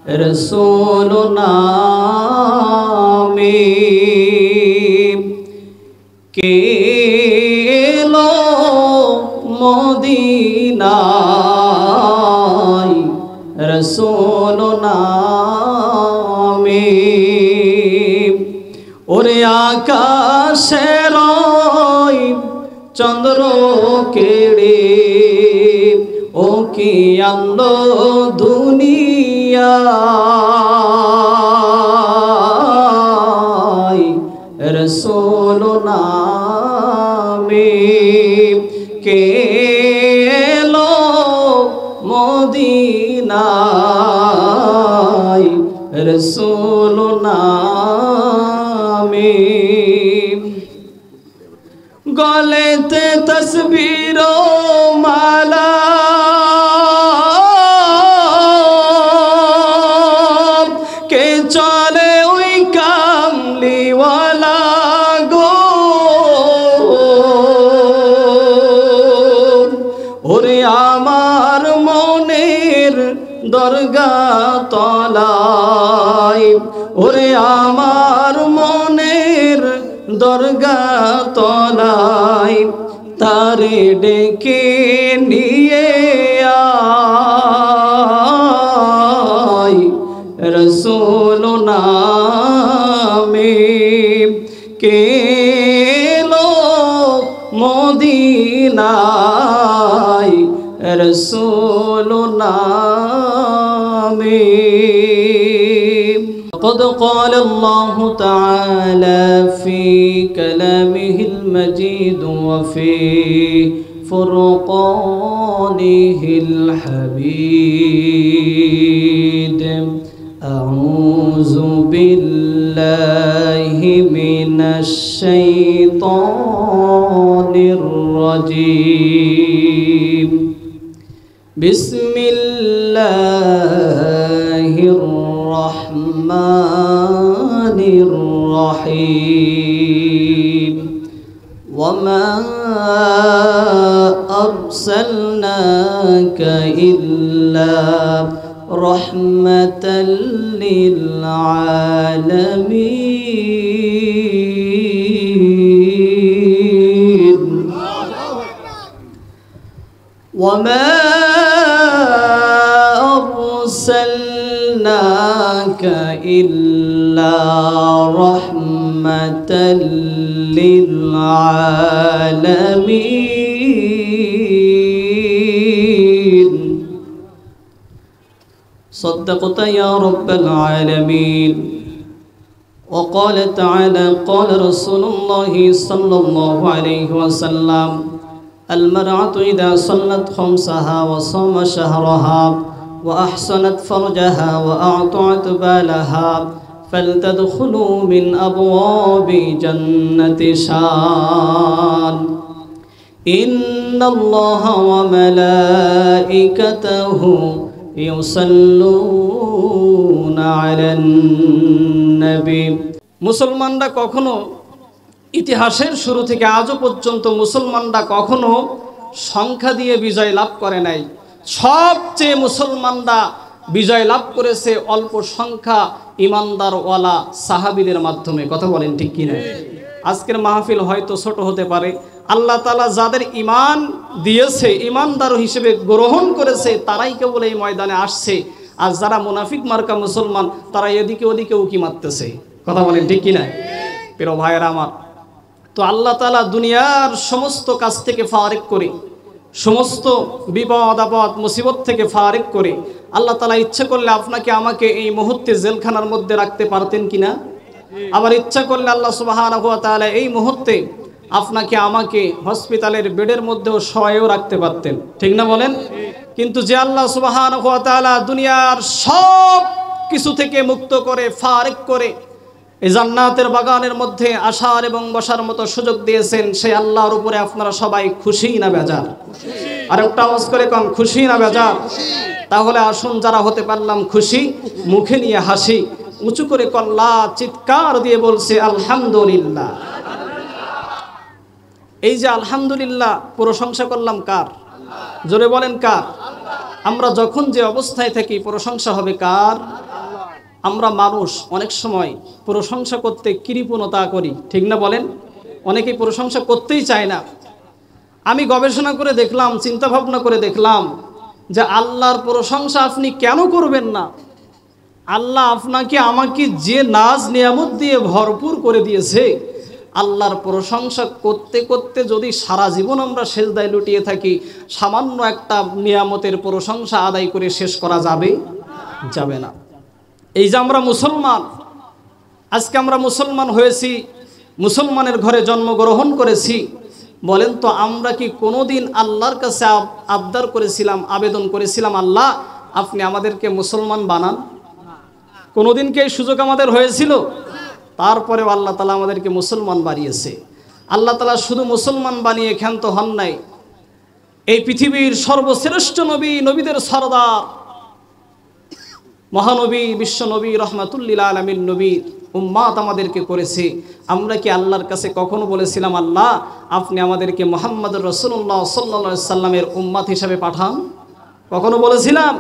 রসুল নামে কে এলো মদিনায় রসুল নামে ওরে আকাশের চন্দ্র কেড়ে ও কি আনলো দুনিয়ায় রসুল নামে কে এলো মদিনায় রসুল নামে গলেতে তসবির মালা কে চলে ওই কামলিওয়ালা গো ওরে আমার মনের দরগা তলায় ওরে আমার মনের দরগা তলায় তারে ডেকে নিয়ে আয় রসুল নামে কে এলো মদিনায় রসুল নামে قد قال الله تعالى في كلامه المجيد وفي فرقانه الحميد أعوذ بالله من الشيطان الرجيم بسم الله الرحمن الرحيم وما أرسلناك إلا رحمة للعالمين وما أرسلناك إلا رحمة للعالمين صدقت يا رب العالمين وقال تعالى قال رسول الله صلى الله عليه وسلم المرأة إذا صلت خمسها وصام شهرها وأحسنت فرجها وأعطت بالها فلتدخلوا من أبواب جنة شان إن الله وملائكته يصلون على النبي মুসলমানরা কখনো ইতিহাসের শুরু থেকে আজও পর্যন্ত মুসলমানরা কখনো সংখ্যা দিয়ে বিজয় লাভ করে নাই সবচেয়ে মুসলমানরা বিজয় লাভ করেছে অল্প সংখ্যা ইমানদারওয়ালা সাহাবীদের মাধ্যমে কথা বলেন ঠিক কি না আজকের মাহফিল হয়তো ছোট হতে পারে আল্লাহ তাআলা যাদের ঈমান দিয়েছে ঈমানদার হিসেবে গ্রহণ করেছে তারাই কেবল এই ময়দানে আসছে আর যারা মুনাফিক মার্কা মুসলমান তারা এদিকে ওদিকে উকি মারতেছে কথা বলেন ঠিক কি না প্রিয় ভাইয়েরা আমার তো আল্লাহ তাআলা দুনিয়ার সমস্ত কাজ থেকে ফারিক করে সমস্ত বিপদ আপদ মুসিবত থেকে ফারিক করে আল্লাহ তাআলা ইচ্ছা করলে আপনাকে আমাকে এই মুহূর্তে জেলখানার মধ্যে রাখতে পারতেন কিনা আবার ইচ্ছা করলে আল্লাহ সুবহানাহু ওয়া তাআলা এই মুহূর্তে আপনাকে আমাকে হসপিটালের বেডের মধ্যেও শোয়ায়ও রাখতে পারতেন ঠিক না বলেন কিন্তু যে আল্লাহ সুবহানাহু ওয়া তাআলা দুনিয়ার সব কিছু থেকে মুক্ত করে ফারিক করে এই জান্নাতের বাগানের মধ্যে আসার এবং বসার মতো সুযোগ দিয়েছেন সেই আল্লাহর উপরে আপনারা সবাই খুশি না বেজার আর একটা আওয়াজ করে কোন খুশি না বেজার তাহলে আসুন যারা হতে পারলাম খুশি মুখে নিয়ে হাসি উঁচু করে কল্লা চিৎকার দিয়ে বলছে আলহামদুলিল্লাহ এই যে আলহামদুলিল্লাহ প্রশংসা করলাম কার জোরে বলেন কার আমরা যখন যে অবস্থায় থাকি প্রশংসা হবে কার আমরা মানুষ অনেক সময় প্রশংসা করতে কৃপণতা করি, ঠিক না বলেন? অনেকেই প্রশংসা করতেই চায় না। আমি গবেষণা করে দেখলাম, চিন্তা ভাবনা করে দেখলাম যে আল্লাহর প্রশংসা আপনি কেন করবেন না? আল্লাহ আপনাকে আমাকে যে নাজ নিয়ামত দিয়ে ভরপুর করে দিয়েছে, আল্লাহর প্রশংসা করতে করতে যদি সারা জীবন আমরা সেজদায় লুটিয়ে থাকি, সামান্য একটা নিয়ামতের প্রশংসা আদায় করে শেষ করা যাবে? যাবে না। এই যে আমরা মুসলমান, আজকে আমরা মুসলমান হয়েছি, মুসলমানের ঘরে জন্মগ্রহণ করেছি, বলেন তো আমরা কি কোনোদিন আল্লাহর কাছে আবদার করেছিলাম, আবেদন করেছিলাম, আল্লাহ আপনি আমাদেরকে মুসলমান বানান? কোনোদিন কি এই সুযোগ আমাদের হয়েছিল? তারপরেও আল্লাহ তাআলা আমাদেরকে মুসলমান বানিয়েছে। আল্লাহ তাআলা শুধু মুসলমান বানিয়ে ক্ষান্ত হন নাই, এই পৃথিবীর সর্বশ্রেষ্ঠ নবী, নবীদের সরদার, মহানবী, বিশ্বনবী, রহমাতুল্লিল আলামিন নবী উম্মাত আমাদেরকে করেছে। আমরা কি আল্লাহর কাছে কখনো বলেছিলাম, আল্লাহ আপনি আমাদেরকে মুহাম্মদুর রাসূলুল্লাহ সাল্লাল্লাহু আলাইহি সাল্লামের উম্মাত হিসাবে পাঠান? কখনো বলেছিলাম?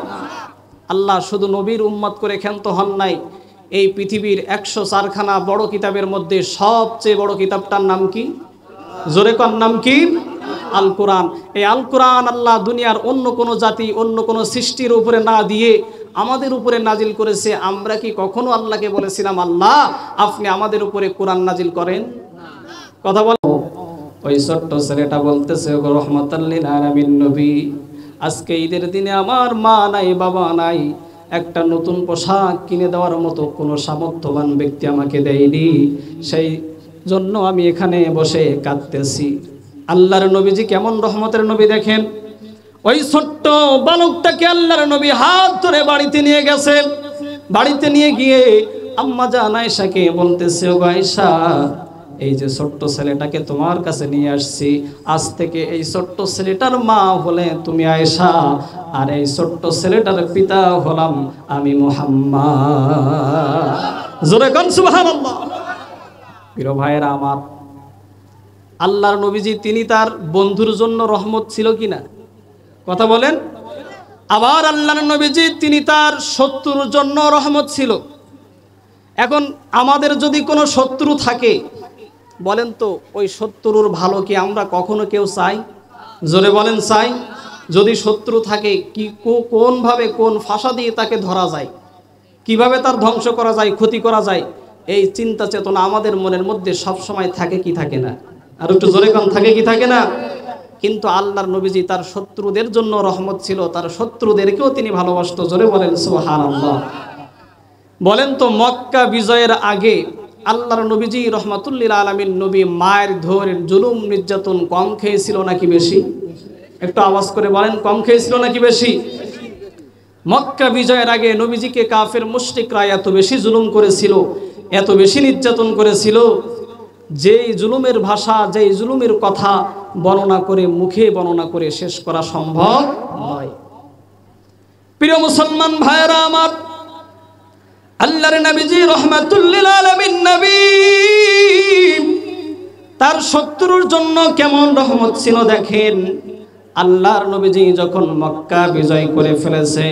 আল্লাহ শুধু নবীর উম্মাত করে ক্ষান্ত হন নাই, এই পৃথিবীর 104খানা বড় কিতাবের মধ্যে সবচেয়ে বড় কিতাবটার নাম কি? জোরে কোন নাম কি? আল কোরআন। এই আল কোরআন আল্লাহ দুনিয়ার অন্য কোনো জাতি, অন্য কোনো সৃষ্টির উপরে না দিয়ে আমাদের উপরে নাজিল করেছে। আমরা কি কখনো আল্লাহকে বলেছিলাম, আল্লাহ আপনি আমাদের উপরে কোরআন নাজিল করেন? কথা বলো। ওই ছোট্ট ছেলেটা বলতেছে, ওগো রহমাতাল লিল আলামিন নবী, আজকে ঈদের দিনে আমার মা নাই, বাবা নাই, একটা নতুন পোশাক কিনে দেওয়ার মতো কোনো সামর্থ্যবান ব্যক্তি আমাকে দেয়নি, সেই জন্য আমি এখানে বসে কাঁদতেছি। আল্লাহর নবীজি কেমন রহমতের নবী দেখেন। ওই ছোট্ট বালকটাকে আল্লাহর নবী হাত ধরে বাড়িতে নিয়ে গেছেন। বাড়িতে নিয়ে গিয়ে আম্মা জান আয়েশাকে বলতেছে, ওগো আয়েশা, এই যে ছোট্ট ছেলেটাকে তোমার কাছে নিয়ে আসছি, আজ থেকে এই ছোট্ট ছেলেটার মা হলে তুমি আয়েশা, আর এই ছোট্ট ছেলেটার পিতা হলাম আমি মুহাম্মদ। জোরে কোন সুবহানাল্লাহ। প্রিয় ভাইয়েরা আমার, আল্লাহর নবীজি তিনি তার বন্ধুর জন্য রহমত ছিল কিনা? কথা বলেন। আবার আল্লাহর নবীজি তিনি তার শত্রুর জন্য রহমত ছিল। এখন আমাদের যদি কোনো শত্রু থাকে, বলেন তো ওই শত্রুর ভালো কি আমরা কখনো কেউ চাই? জোরে বলেন, চাই? যদি শত্রু থাকে, কি কোনভাবে, কোন ফাঁসা দিয়ে তাকে ধরা যায়, কিভাবে তার ধ্বংস করা যায়, ক্ষতি করা যায়, এই চিন্তা চেতনা আমাদের মনের মধ্যে সব সময় থাকে কি থাকে না? আর একটু জোরে কম, থাকে কি থাকে না? কিন্তু আল্লাহর নবীজি তার শত্রুদের জন্য রহমত ছিল, তার শত্রুদেরকেও তিনি ভালোবাসত। জোরে বলেন সুবহানাল্লাহ। বলেন তো মক্কা বিজয়ের আগে আল্লাহর নবীজি রহমাতুল্লিল আলামিন নবী মায়ের ধরে জুলুম নির্যাতন কম খেয়েছিল নাকি বেশি? একটু আওয়াজ করে বলেন, কম খেয়েছিল নাকি বেশি? মক্কা বিজয়ের আগে নবীজিকে কাফের মুশরিকরা এত বেশি জুলুম করেছিল, এত বেশি নির্যাতন করেছিল, যেই জুলুমের ভাষা, যেই জুলুমের কথা বর্ণনা করে, মুখে বর্ণনা করে শেষ করা সম্ভব নয়। প্রিয় মুসলমান ভাইরা আমার, আল্লাহর নবীজি রহমাতুল্লিল আলামিন নবী তার শত্রুর জন্য কেমন রহমত ছিল দেখেন। আল্লাহর নবীজি যখন মক্কা বিজয় করে ফেলেছে,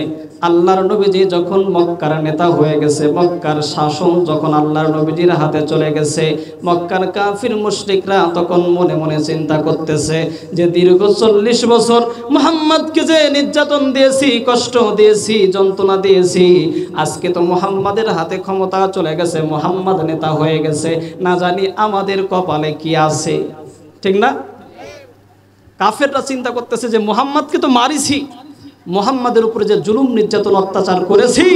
আল্লাহর নবীজি যখন মক্কার নেতা হয়ে গেছে, মক্কার শাসন যখন আল্লাহর নবীজির হাতে চলে গেছে, মক্কার কাফির মুশরিকরা তখন মনে মনে চিন্তা করতেছে যে দীর্ঘ 40 বছর মুহাম্মদকে যে নির্যাতন দিয়েছি, কষ্ট দিয়েছি, যন্ত্রণা দিয়েছি, আজকে তো মুহাম্মাদের হাতে ক্ষমতা চলে গেছে, মুহাম্মদ নেতা হয়ে গেছে, না জানি আমাদের কপালে কি আছে। ঠিক না? কাফেররা চিন্তা করতেছে যে মুহাম্মদকে তো মারিছি, মুহাম্মাদের উপরে যে জুলুম নির্যাতন অত্যাচার করেছি,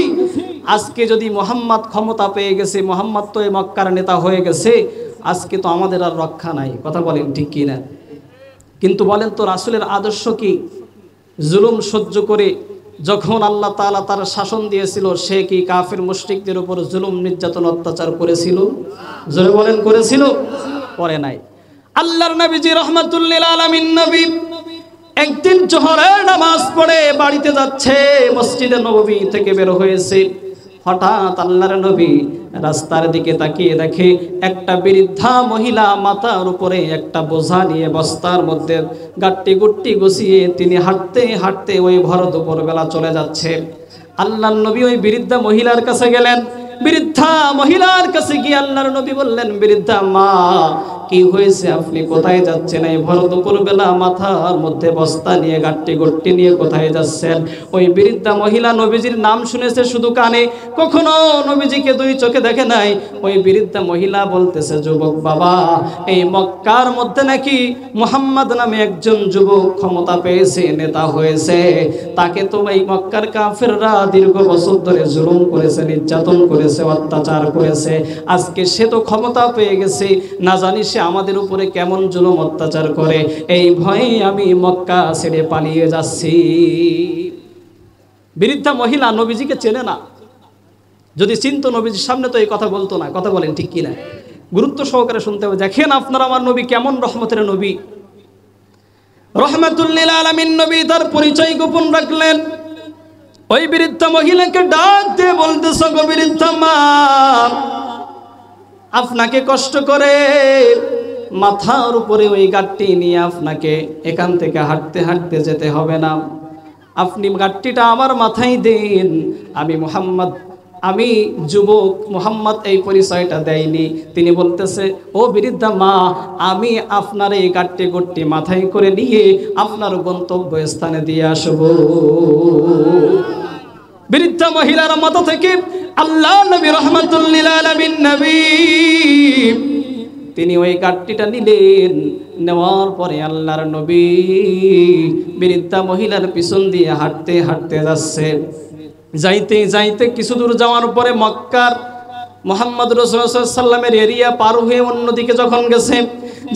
আজকে যদি মুহাম্মদ ক্ষমতা পেয়ে গেছে, মুহাম্মদ তো এই মক্কার নেতা হয়ে গেছে, আজকে তো আমাদের আর রক্ষা নাই। কথা বলেন ঠিক কি না? কিন্তু বলেন তো রাসূলের আদর্শ কি? জুলুম সহ্য করে যখন আল্লাহ তাআলা তার শাসন দিয়েছিল, সে কি কাফের মুশরিকদের উপর জুলুম নির্যাতন অত্যাচার করেছিল? জোরে বলেন, করেছিল? করে নাই। আল্লাহর নবীজি রহমাতুল্লিল আলামিন নবী একদিন জোহরের নামাজ পড়ে বাড়িতে যাচ্ছে, মসজিদে নববী থেকে বের হয়েছে। হঠাৎ আল্লাহর নবী রাস্তার দিকে তাকিয়ে দেখে একটা বৃদ্ধা মহিলা মাথার উপরে একটা বোঝা নিয়ে বস্তার মধ্যে গাট্টি গুট্টি গুছিয়ে তিনি হাঁটতে হাঁটতে ওই ভর দুপুর বেলা চলে যাচ্ছে। আল্লাহর নবী ওই বৃদ্ধা মহিলার কাছে গেলেন, বৃদ্ধা মহিলার কাছে গিয়ে আল্লাহর নবী বললেন, বৃদ্ধা মা কি হয়েছে, আপনি কোথায় যাচ্ছেন? এই ভর দুপুর বেলা মাথার মধ্যে বস্তা নিয়ে গাট্টি গট্টি নিয়ে কোথায় যাচ্ছেন? ওই বৃদ্ধা মহিলা নবীজির নাম শুনেছে শুধু কানে, কখনো নবীজিকে দুই চোখে দেখে নাই। ওই বৃদ্ধা মহিলা বলতেছে, যুবক বাবা, এই মক্কার মধ্যে নাকি মুহাম্মদ নামে একজন যুবক ক্ষমতা পেয়েছে, নেতা হয়েছে। তাকে তো এই মক্কার কাফেররা দীর্ঘ বছর ধরে জুলুম করেছে, নির্যাতন করেছে, অত্যাচার করেছে। আজকে সে তো ক্ষমতা পেয়ে গেছে, না জানি সে আমাদের উপরে কেমন জুলুম অত্যাচার করে। এই ভয়ে আমি মক্কা ছেড়ে পালিয়ে যাচ্ছি। বৃদ্ধা মহিলা নবীজিকে চেনে না, যদি চিনতো নবীজির সামনে তো এই কথা বলতো না। কথা বলেন ঠিক কিনা? গুরুত্ব সহকারে শুনতে হবে। দেখেন আপনারা আমার নবী কেমন রহমতের নবী, রহমাতুল লিল আলামিন নবী, তার পরিচয় গোপন রাখলেন। ওই বৃদ্ধা মহিলাকে ডাক দিয়ে বলতেছে, গো বৃদ্ধা মা, আপনাকে কষ্ট করে মাথার উপরে ওই গাট্টি নিয়ে আপনাকে এখান থেকে হাঁটতে হাঁটতে যেতে হবে না। আপনি গাট্টিটা আমার মাথায় দিন। আমি মুহাম্মদ, আমি যুবক। মুহাম্মদ এই পরিচয়টা দেয়নি। তিনি বলতেছে, ও বৃদ্ধা মা, আমি আপনার এই গাট্টি গট্টি মাথায় করে নিয়ে আপনার গন্তব্য স্থানে দিয়ে আসব। বৃদ্ধা মহিলার মাথা থেকে আল্লাহ নবী রহমাতুল লিল আলামিন নবী তিনি ওই গাট্টিটা নিলেন। নেওয়ার পরে আল্লাহর নবী বৃদ্ধা মহিলার পিছন দিয়ে হাঁটতে হাঁটতে যাচ্ছে। যাইতে যাইতে কিছু দূর যাওয়ার পরে মক্কার মুহাম্মদ রাসূলুল্লাহ সাল্লাল্লাহু আলাইহি ওয়াসাল্লামের এরিয়া পার হয়ে অন্যদিকে যখন গেছে,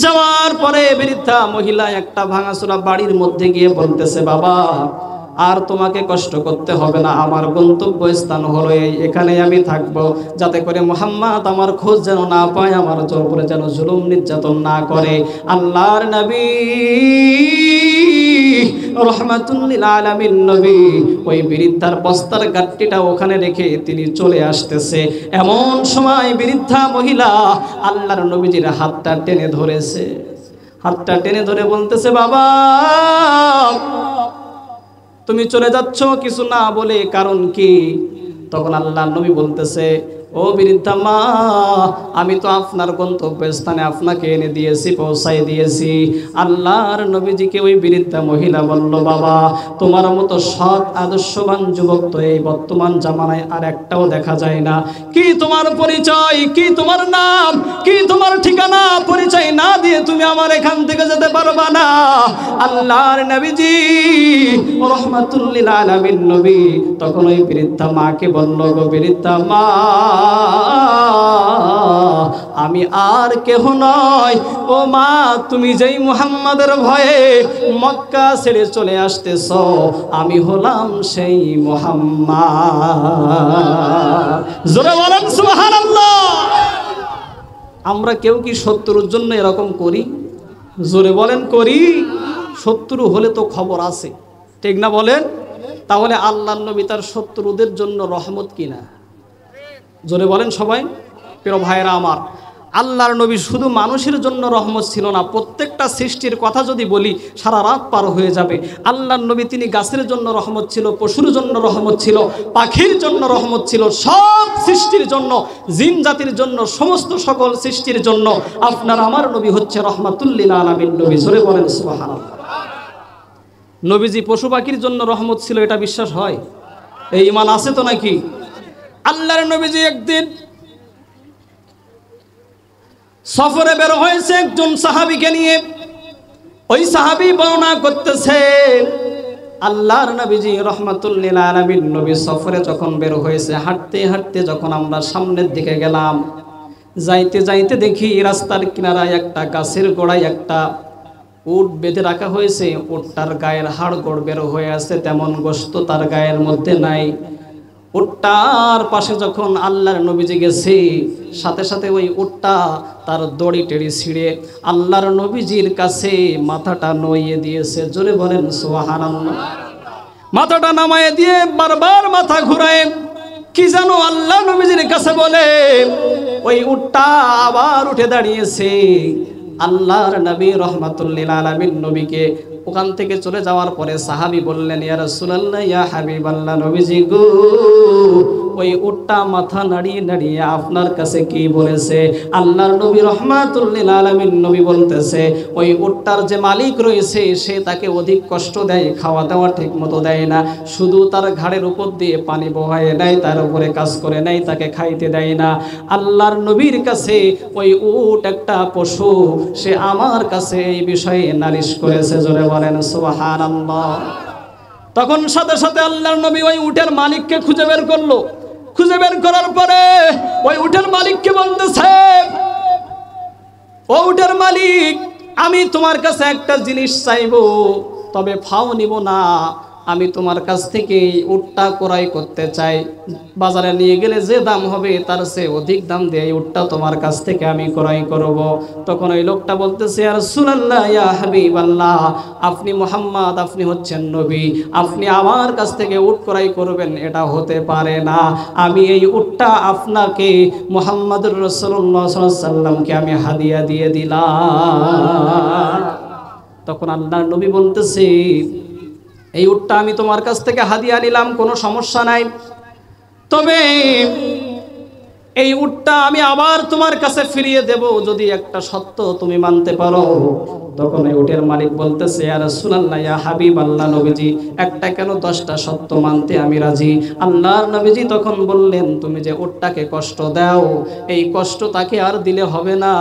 যাওয়ার পরে বৃদ্ধা মহিলা একটা ভাঙাচোরা বাড়ির মধ্যে গিয়ে বলতেছে, বাবা, আর তোমাকে কষ্ট করতে হবে না, আমার গন্তব্য স্থান হলো এখানে আমি থাকবো, যাতে করে মুহাম্মদ আমার খোঁজ যেন না পায়, আমার উপরে যেন জুলুম নির্যাতন না করে। আল্লাহর নবী রহমাতুল লিল আলামিন নবী ওই বৃদ্ধার বস্তার গাট্টিটা ওখানে রেখে তিনি চলে আসতেছে। এমন সময় বৃদ্ধা মহিলা আল্লাহর নবীজির হাতটা টেনে ধরেছে। হাতটা টেনে ধরে বলতেছে, বাবা, তুমি চলে যাচ্ছ কিছু না বলে, কারণ কি? তখন আল্লাহর নবী বলতেছে, ও বৃদ্ধা মা, আমি তো আপনার গন্তব্যস্থানে আপনাকে এনে দিয়েছি, পৌঁছাই দিয়েছি। আল্লাহর নবীজিকে ওই বৃদ্ধা মহিলা বলল, বাবা, তোমার মতো সৎ আদর্শবান যুবক তো এই বর্তমান জামানায় আর একটাও দেখা যায় না। কি তোমার পরিচয়, কি তোমার নাম, কি তোমার ঠিকানা? পরিচয় না দিয়ে তুমি আমার এখান থেকে যেতে পারবা না। আল্লাহর নবীজি রহমাতুল লিল আলামিন নবী তখন ওই বৃদ্ধা মাকে বলল, গো বৃদ্ধা মা, আমি আর কেহ নয়। ও মা, তুমি যেই মুহাম্মাদের ভয়ে মক্কা ছেড়ে চলে আসতেছ, আমি হলাম সেই মুহাম্মদ। জোরে বলেন সুবহানাল্লাহ। আমরা কেউ কি শত্রুর জন্য এরকম করি? জোরে বলেন করি? শত্রু হলে তো খবর আছে, ঠিক না বলেন? তাহলে আল্লাহর নবী তার শত্রুদের জন্য রহমত কিনা? জোরে বলেন সবাই। প্রিয় ভাইরা আমার, আল্লাহর নবী শুধু মানুষের জন্য রহমত ছিল না, প্রত্যেকটা সৃষ্টির কথা যদি বলি সারা রাত পার হয়ে যাবে। আল্লাহর নবী তিনি গাছের জন্য রহমত ছিল, পশুর জন্য রহমত ছিল, পাখির জন্য রহমত ছিল, সব সৃষ্টির জন্য, জিন জাতির জন্য, সমস্ত সকল সৃষ্টির জন্য আপনার আমার নবী হচ্ছে রহমাতুল লিল আলামিন নবী। জোরে বলেন সুবহানাল্লাহ। নবীজি পশু পাখির জন্য রহমত ছিল, এটা বিশ্বাস হয়? এই ঈমান আছে তো নাকি? আল্লাহর নবীজি একদিন সফরে বের হয়েছে একজন সাহাবীকে নিয়ে। ওই সাহাবী বর্ণনা করতেছে, আল্লাহর নবীজি রহমাতুল লিল আলামিন নবী সফরে যখন বের হয়েছে, হাঁটতে হাঁটতে যখন আমরা সামনের দিকে গেলাম, যাইতে যাইতে দেখি রাস্তার কিনারায় একটা গাছের গোড়ায় একটা উট বেঁধে রাখা হয়েছে। উটটার গায়ের হাড় গোড় বের হয়ে আছে, তেমন গোশত তার গায়ের মধ্যে নাই। উটটার পাশে যখন আল্লাহর নবীজি গেছে, সাথে সাথে ওই উটটা তার দড়ি টেড়ি ছিঁড়ে আল্লাহর নবীজির কাছে মাথাটা নইয়ে দিয়েছে। জোরে বলেন সুবহানাল্লাহ। মাথাটা নামায়ে দিয়ে বারবার মাথা ঘুরায় কি জানো আল্লাহর নবীজির কাছে বলে। ওই উটটা আবার উঠে দাঁড়িয়েছে। আল্লাহর নবী রহমাতুল লিল আলামিন নবীকে ওখান থেকে চলে যাওয়ার পরে সাহাবী বললেন, ইয়া রাসূলুল্লাহ, ইয়া হাবিবাল্লাহ, নবীজি গো, ওই উটটা মাথা নাড়িয়ে নাড়িয়ে আপনার কাছে কি বলেছে? আল্লাহর নবী রাহমাতুল লিল আলামিন নবী বলতেছে, ওই উটটার যে মালিক রয়েছে সে তাকে অধিক কষ্ট দেয়, খাওয়া দাওয়া ঠিক মতো দেয় না, শুধু তার ঘাড়ের উপর দিয়ে পানি বহায় নেয়, তার উপরে কাজ করে নেয়, তাকে খাইতে দেয় না। আল্লাহর নবীর কাছে ওই উট একটা পশু, সে আমার কাছে এই বিষয়ে নালিশ করেছে। জোরে বলেন সুবহানাল্লাহ। তখন সাথে সাথে আল্লাহর নবী ওই উটের মালিককে খুঁজে বের করলো। খুঁজে বের করার পরে ওই উটের মালিককে বলতেছে, ও উটের মালিক, আমি তোমার কাছে একটা জিনিস চাইবো, তবে ফাও নিব না। আমি তোমার কাছ থেকে উটটা ক্রয় করতে চাই। বাজারে নিয়ে গেলে যে দাম হবে তার চেয়ে অধিক দাম দিয়ে এই উটটা তোমার কাছ থেকে আমি ক্রয় করব। তখন ওই লোকটা বলতেছে, ইয়া রাসূলুল্লাহ, ইয়া হাবিবাল্লাহ, আপনি মুহাম্মদ, আপনি হচ্ছেন নবী, আপনি আমার কাছ থেকে উট ক্রয় করবেন এটা হতে পারে না। আমি এই উটটা আপনাকে মুহাম্মদুর রাসূলুল্লাহ সাল্লাল্লাহু আলাইহি ওয়াসাল্লামকে আমি হাদিয়া দিয়ে দিলাম। তখন আল্লাহর নবী বলতেছে, এই উটটা আমি তোমার কাছ থেকে হাদিয়া নিলাম, কোনো সমস্যা নাই, তবে এই উটটা আমি আবার তোমার কাছে ফিরিয়ে দেব যদি একটা সত্য তুমি মানতে পারো। তখন এই উটের মালিক বলতেছে, ইয়া রাসূলুল্লাহ, ইয়া হাবিবাল্লাহ, নবীজি, একটা কেন 10টা সত্য মানতে আমি রাজি। আল্লাহর নবীজি তখন বললেন, তুমি যে উটটাকে কষ্ট দাও, এই কষ্ট তাকে আর দিলে হবে না,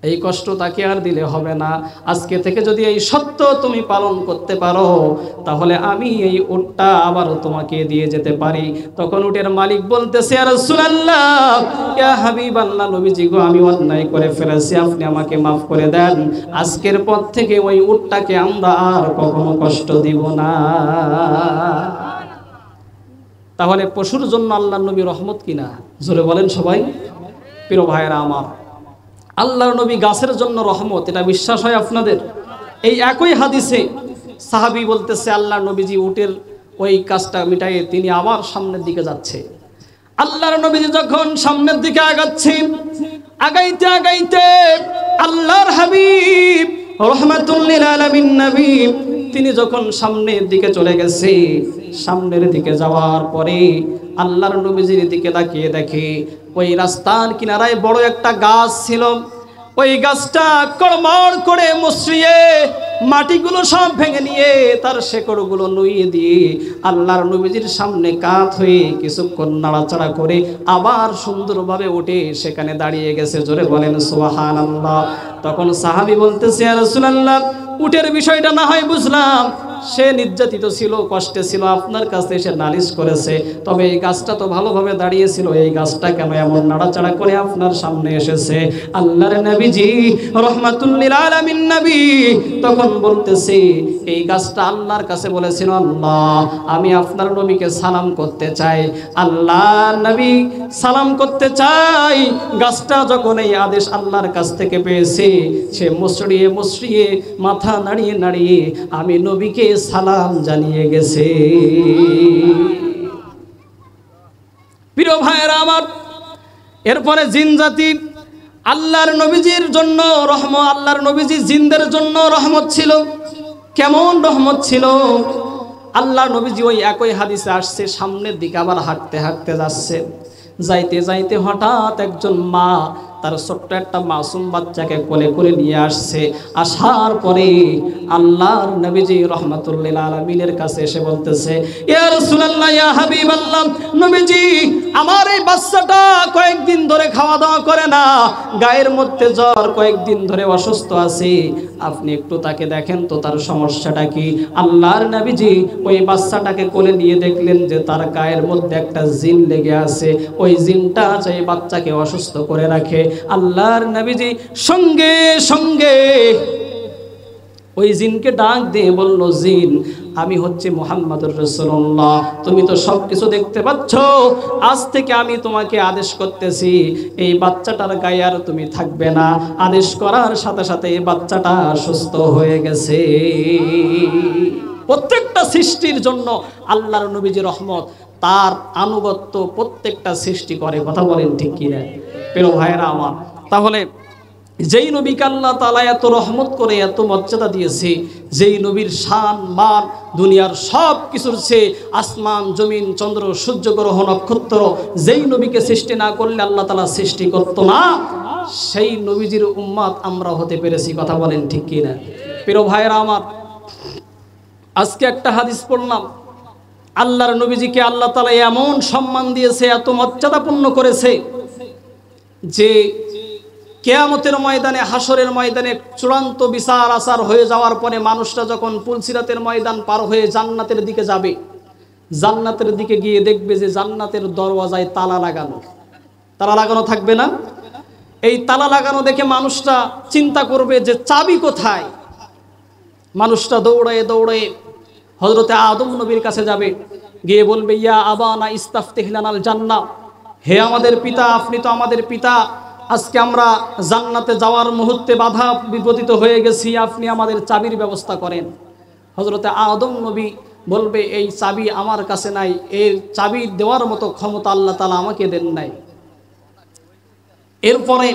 এই কষ্ট তাকে আর দিলে হবে না। আজকে থেকে যদি এই সত্য তুমি পালন করতে পারো, তাহলে আমি এই উটটা আবারও তোমাকে দিয়ে যেতে পারি। তখন উটের মালিক বলতেছে, ইয়া রাসূলুল্লাহ, ইয়া হাবিবাল্লাহ, নবীজি গো, আমি অন্যায় করে ফেলেছি, আপনি আমাকে মাফ করে দেন। আজকের পর থেকে ওই উটটাকে আমরা আর কখনো কষ্ট দিব না। তাহলে পশুর জন্য আল্লাহর নবী রহমত কিনা? জোরে বলেন সবাই। প্রিয় ভাইয়েরা আমার, আল্লাহর নবী গাছের জন্য রহমত, এটা বিশ্বাস হয় আপনাদের? এই একই হাদিসে সাহাবী বলতেছে, আল্লাহর নবীজি উটের ওই কাজটা মিটাইয়ে তিনি আবার সামনের দিকে যাচ্ছে। আল্লাহর নবীজি যখন সামনের দিকে আগাচ্ছে, আগাইতে আগাইতে আল্লাহর হাবিব রাহমাতুল লিল আলামিন নবী তিনি যখন সামনের দিকে চলে গেছে, সামনের দিকে যাওয়ার পরে আল্লাহর নবীজির দিকে তাকিয়ে দেখে ওই রাস্তার কিনারায় বড় একটা গাছ ছিল। ওই গাছটা কড়মড় করে মুচড়িয়ে মাটিগুলো সব ভেঙে নিয়ে তার শেকড়গুলো নুইয়ে দিয়ে আল্লাহর নবীজির সামনে কাত হয়ে কিছুক্ষণ নাড়াচাড়া করে আবার সুন্দরভাবে উঠে সেখানে দাঁড়িয়ে গেছে। জোরে বলেন সুবহানাল্লাহ। তখন সাহাবী বলতেছে, ইয়া রাসূলুল্লাহ, উটের বিষয়টা না হয় বুঝলাম, সে নির্যাতিত ছিল, কষ্টে ছিল, আপনার কাছে এসে নালিশ করেছে, তবে এই গাছটা তো ভালোভাবে দাঁড়িয়েছিল, এই গাছটা কেন এমন নাড়াচাড়া করে আপনার সামনে এসেছে? আল্লাহর নবীজি রাহমাতুল লিল আলামিন নবী তখন বলতেছে, এই গাছটা আল্লাহর কাছে বলেছিল, আল্লাহ, আমি আপনার নবীকে সালাম করতে চাই, আল্লাহর নবী সালাম করতে চাই। গাছটা যখন এই আদেশ আল্লাহর কাছ থেকে পেয়েছে, সে মুচড়িয়ে মুচড়িয়ে মাথা নাড়িয়ে নাড়িয়ে আমি নবীকে সালাম জানিয়ে গেছে। প্রিয় ভাইয়েরা আমার, এরপরে জিন জাতি আল্লাহর নবীজির জন্য রহমত, আল্লাহর নবীজি জিনদের জন্য রহমত ছিল। কেমন রহমত ছিল? আল্লাহর নবীজি ওই একই হাদিসে আসছে, সামনের দিকে আবার হাঁটতে হাঁটতে যাচ্ছে, যাইতে যাইতে হঠাৎ একজন মা তার ছোট্ট একটা মাসুম বাচ্চাকে কোলে করে নিয়ে আসছে। আসার পরে আল্লাহর নবীজি রাহমাতুল লিল আলামিনের কাছে এসে বলতেছে, ইয়া রাসূলুল্লাহ, ইয়া হাবিবাল্লাহ, নবীজি, আমার এই বাচ্চাটা কয়েকদিন ধরে খাওয়া দাওয়া করে না, গায়ের মধ্যে জ্বর, কয়েকদিন ধরে অসুস্থ আছে, আপনি একটু তাকে দেখেন তো, তার সমস্যাটা কি? আল্লাহর নবীজি ওই বাচ্চাটাকে কোলে নিয়ে দেখলেন যে তার গায়ের মধ্যে একটা জিন লেগে আছে, ওই জিনটা সেই বাচ্চাকে অসুস্থ করে রাখে। আল্লাহর নবীজি সঙ্গে সঙ্গে ওই জিনকে ডাক দিয়ে বলল, জিন, আমি হচ্ছে মুহাম্মদুর রাসূলুল্লাহ, তুমি তো সব কিছু দেখতে পাচ্ছ, আজ থেকে আমি তোমাকে আদেশ করতেছি, এই বাচ্চাটার গায়ে আর তুমি থাকবে না। আদেশ করার সাথে সাথে এই বাচ্চাটা সুস্থ হয়ে গেছে। প্রত্যেকটা সৃষ্টির জন্য আল্লাহর নবীজির রহমত, তার আনুগত্য প্রত্যেকটা সৃষ্টি করে। কথা বলেন ঠিক কি না? প্রিয় ভাইয়েরা আমার, তাহলে যেই নবীকে আল্লাহ তাআলা এত রহমত করে এত মর্যাদা দিয়েছে, যেই নবীর শান মান দুনিয়ার সব কিছুর চেয়ে, আসমান জমিন চন্দ্র সূর্য গ্রহ নক্ষত্র, যেই নবীকে সৃষ্টি না করলে আল্লাহ তাআলা সৃষ্টি করত না, সেই নবীজির উম্মত আমরা হতে পেরেছি। কথা বলেন ঠিক কি না? প্রিয় ভাইরা আমার, আজকে একটা হাদিস পড়লাম, আল্লাহর নবীজিকে আল্লাহ তাআলা এমন সম্মান দিয়েছে, এত মর্যাদাপূর্ণ করেছে যে কিয়ামতের ময়দানে, হাসরের ময়দানে চূড়ান্ত বিচার আচার হয়ে যাওয়ার পরে মানুষরা যখন পুলসিরাতের ময়দান পার হয়ে জান্নাতের দিকে যাবে, জান্নাতের দিকে গিয়ে দেখবে যে জান্নাতের দরওয়াজায় তালা লাগানো। তালা লাগানো থাকবে না? এই তালা লাগানো দেখে মানুষটা চিন্তা করবে যে চাবি কোথায়। মানুষটা দৌড়ায় দৌড়ায় হযরতে আদম নবীর কাছে যাবে, গিয়ে বলবে, ইয়া আবানা ইস্তাফতিহ লানাল জান্নাহ, হে আমাদের পিতা, আপনি তো আমাদের পিতা, আজকে আমরা জান্নাতে যাওয়ার মুহূর্তে বাধা বিপত্তিত হয়ে গেছি, আপনি আমাদের চাবির ব্যবস্থা করেন। হযরতে আদম নবী বলবে, এই চাবি আমার কাছে নাই, এর চাবি দেওয়ার মতো ক্ষমতা আল্লাহ তাআলা আমাকে দেন নাই। এরপরে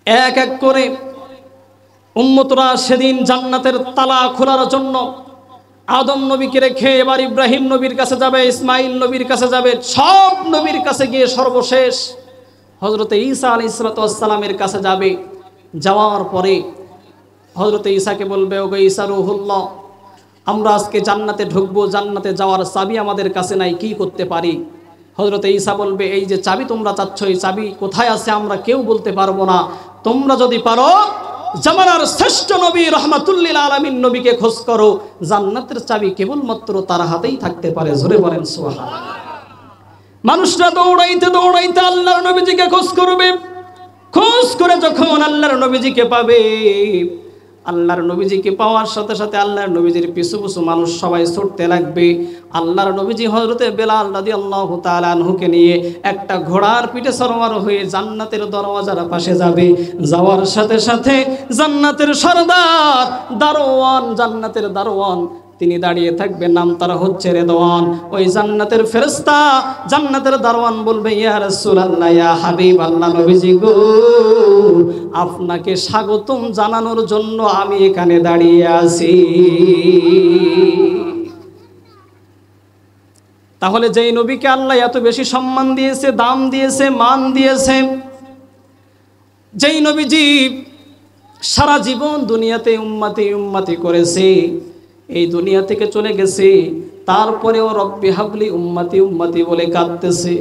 এক এক করে উম্মতরা সেদিন জান্নাতের তালা খোলার জন্য আদম নবীকে রেখে এবার ইব্রাহিম নবীর কাছে যাবে, ইসমাইল নবীর কাছে যাবে, সব নবীর কাছে গিয়ে সর্বশেষ হযরতে ঈসা আলাইহিস সালামের কাছে যাবে। যাওয়ার পরে হযরতে ঈসাকে বলবে, ওগো ঈসা রূহুল্লাহ, আমরা আজকে জান্নাতে ঢুকবো, জান্নাতে যাওয়ার চাবি আমাদের কাছে নাই, কি করতে পারি? হযরতে ঈসা বলবে, এই যে চাবি তোমরা চাচ্ছ, এই চাবি কোথায় আছে আমরা কেউ বলতে পারবো না, তোমরা যদি পারো জামানার শ্রেষ্ঠ নবী রাহমাতুল লিল আলামিন নবীকে খোঁজ করো, জান্নাতের চাবি কেবলমাত্র তার হাতেই থাকতে পারে। জোরে বলেন সুবহানাল্লাহ। মানুষরা দৌড়াইতে দৌড়াইতে আল্লাহর নবীজিকে খোঁজ করবে। খোঁজ করে যখন আল্লাহর নবীজিকে পাবে, আল্লাহর নবীজিকে পাওয়ার সাথে সাথে আল্লাহর নবীজির পিছু পিছু মানুষ সবাই ছুটতে লাগবে। আল্লাহর নবীজি হযরতে বেলাল রাদিয়াল্লাহু তাআলা আনহুকে নিয়ে একটা ঘোড়ার পিঠে সওয়ার হয়ে জান্নাতের দরওয়াজার পাশে যাবে। যাওয়ার সাথে সাথে জান্নাতের সরদার দারোয়ান, জান্নাতের দারোয়ান তিনি দাঁড়িয়ে থাকবেন, নাম তার হচ্ছে রেদওয়ান। ওই জান্নাতের ফেরেশতা, জান্নাতের দারওয়ান বলবে, ইয়া রাসূলুল্লাহ, ইয়া হাবিবাল্লাহ, নবীজি গো, আপনাকে স্বাগতম জানানোর জন্য আমি এখানে দাঁড়িয়ে আছি। তাহলে যেই নবীকে আল্লাহ এত বেশি সম্মান দিয়েছে, দাম দিয়েছে, মান দিয়েছে, যেই নবীজি সারা জীবন দুনিয়াতে উম্মতি উম্মতি করেছে, এই দুনিয়া থেকে চলে গেছে, তারপরেও রব্বি হাবলি উম্মতি উম্মতি বলে কাঁদতেছে।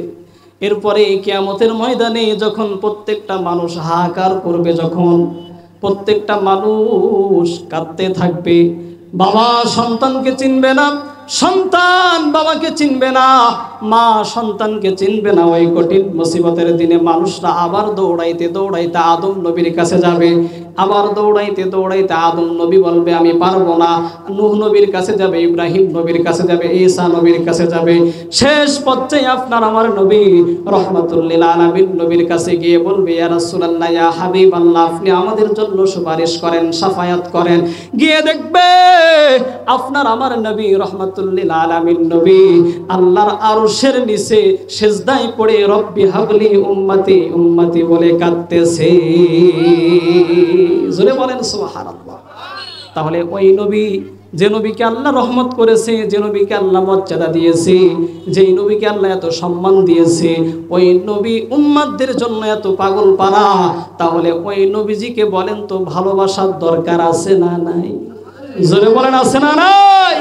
এরপরে কিয়ামতের ময়দানে যখন প্রত্যেকটা মানুষ হাহাকার করবে, যখন প্রত্যেকটা মানুষ কাঁদতে থাকবে, বাবা সন্তানকে চিনবে না, সন্তান বাবাকে চিনবে না, মা সন্তানকে চিনবে না, ওই কঠিন মুসিবতের দিনে মানুষরা আবার দৌড়াইতে দৌড়াইতে আদম নবীর কাছে যাবে। আবার দৌড়াইতে দৌড়াইতে আদম নবী বলবে, আমি পারবো না। নূহ নবীর কাছে যাবে, ইব্রাহিম নবীর কাছে যাবে, ঈসা নবীর কাছে যাবে। শেষ পর্যায়ে আপনার আমার নবী রাহমাতুল লিল আলামিন নবীর কাছে গিয়ে বলবে, ইয়া রাসূলুল্লাহ, ইয়া হাবিবাল্লাহ, আপনি আমাদের জন্য সুপারিশ করেন, শাফায়াত করেন। গিয়ে দেখবে আপনার আমার নবী রাহমাতুল লিল আলামিন নবী আল্লাহর আরশের নিচে সিজদায় পড়ে রব্বি হাবলি উম্মতি উম্মতি বলে কাঁদতেছে। জোরে বলেন সুবহানাল্লাহ। তাহলে ওই নবী, যে নবীকে আল্লাহ রহমত করেছে, যে নবীকে আল্লাহ মর্যাদা দিয়েছে, যেই নবীকে আল্লাহ এত সম্মান দিয়েছে, ওই নবী উম্মতদের জন্য এত পাগল পারা, তাহলে ওই নবীজিকে বলেন তো ভালোবাসার দরকার আছে না নাই? জোরে বলেন আছে না নাই?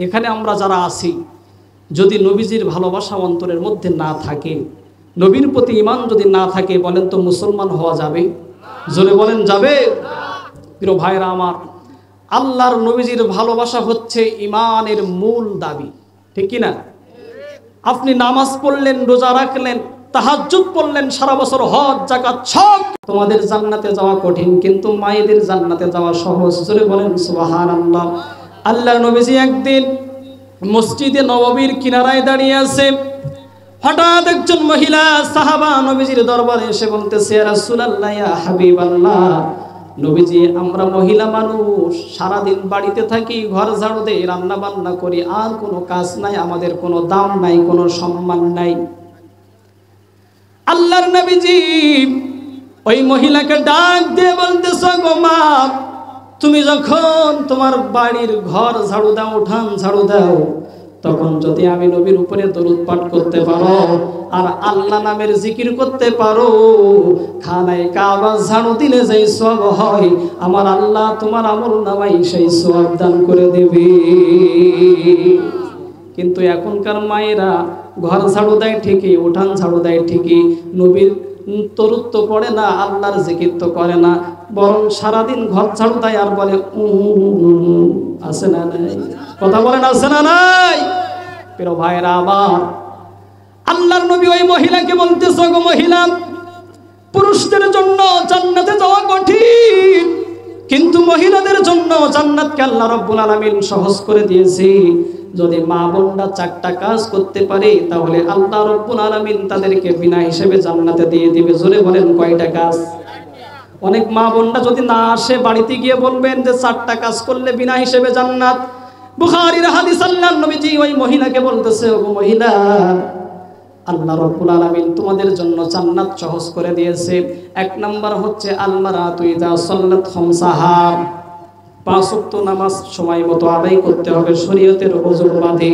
এখানে আমরা যারা আছি, যদি নবীজির ভালোবাসা অন্তরের মধ্যে না থাকে, নবীর প্রতি ঈমান যদি না থাকে, বলেন তো মুসলমান হওয়া যাবে? জোরে বলেন যাবে? প্রিয় ভাইরা আমার, আল্লাহর নবীজির ভালোবাসা হচ্ছে ঈমানের মূল দাবি, ঠিক কি না? আপনি নামাজ পড়লেন, রোজা রাখলেন, তাহাজ্জুদ পড়লেন, সারা বছর হজ যাকাত সব, তোমাদের জান্নাতে যাওয়া কঠিন, কিন্তু মায়েদের জান্নাতে যাওয়া সহজ। জোরে বলেন সুবহানাল্লাহ। আল্লাহর নবীজি একদিন মসজিদে নববীর কিনারায় দাঁড়িয়ে আছে। হঠাৎ একজন মহিলা সাহাবা নবীজির দরবারে এসে বলতেছে, ইয়া রাসূলুল্লাহ, ইয়া হাবিবাল্লাহ, নবীজি, আমরা মহিলা মানুষ, সারাদিন বাড়িতে থাকি, ঘর ঝাড়ু দেই, রান্না বান্না করি, আর কোনো কাজ নাই, আমাদের কোনো দাম নাই, কোনো সম্মান নাই। আল্লাহর নবীজি ওই মহিলাকে ডাক দিয়ে বলতেছে, গো মা, তুমি যখন তোমার বাড়ির ঘর ঝাড়ু দাও, উঠান ঝাড়ু দাও, তখন যদি আমি নবীর উপরে দরুদ পাঠ করতে পারো আর আল্লাহ নামের জিকির করতে পারো, খানায় কাবা ঝাড়ু দিলে যেই সওয়াব হয়, আমার আল্লাহ তোমার আমল নামায় সেই সওয়াব দান করে দেবে। কিন্তু এখনকার মায়েরা ঘর ঝাড়ু দেয় ঠিকই, উঠান ঝাড়ু দেয় ঠিকই, নবীর দরুদ তো পড়ে না, আল্লাহর জিকির তো করে না, বরং সারাদিন ঘর ঝাড়ু দেয় আর বলে আছে না নাই, কথা বলেন আছে না নাই। প্রিয় ভাইরা আমার, আল্লাহর নবী ওই মহিলাকে বলতেছে, গো মহিলা, পুরুষদের জন্য জান্নাতে যাওয়া কঠিন, কিন্তু মহিলাদের জন্য জান্নাতকে আল্লাহ রাব্বুল আলামিন সহজ করে দিয়েছে। যদি মা বোনরা 4টা কাজ করতে পারে, তাহলে আল্লাহ রাব্বুল আলামিন তাদেরকে বিনা হিসেবে জান্নাতে দিয়ে দিবে। জোরে বলেন কয়টা কাজ? অনেক মা বোনরা যদি না আসে, বাড়িতে গিয়ে বলবেন যে 4টা কাজ করলে বিনা হিসেবে জান্নাত। বুখারীর হাদিস, আল্লাহর নবীজি ওই মহিলাকে বলতেছে, ও মহিলা, আল্লাহ রাব্বুল আলামিন তোমাদের জন্য জান্নাত সহজ করে দিয়েছে। 1 নাম্বার হচ্ছে আল-মারাতু ইযা সাল্লাত খামসাহা, 5 ওয়াক্ত নামাজ সময় মতো আদায় করতে হবে শরীয়তের ওজোর বাদে।